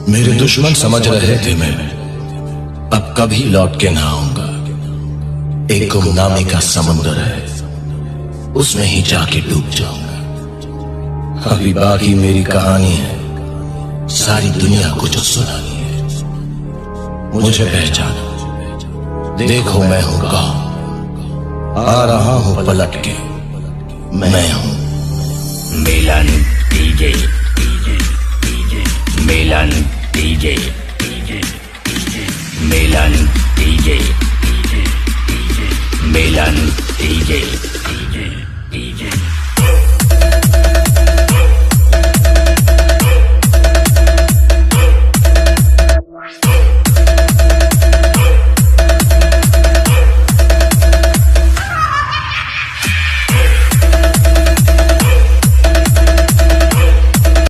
मेरे दुश्मन समझ रहे थे मैं अब कभी लौट के ना आऊंगा। एक गुमनामी का समुंदर है, उसमें ही जाके डूब जाऊंगा। अभी बाकी मेरी कहानी है, सारी दुनिया को जो सुनानी है। मुझे पहचानो, देखो मैं हूं कौन, आ रहा हूं पलट के, मैं हूं मिलन डीजे।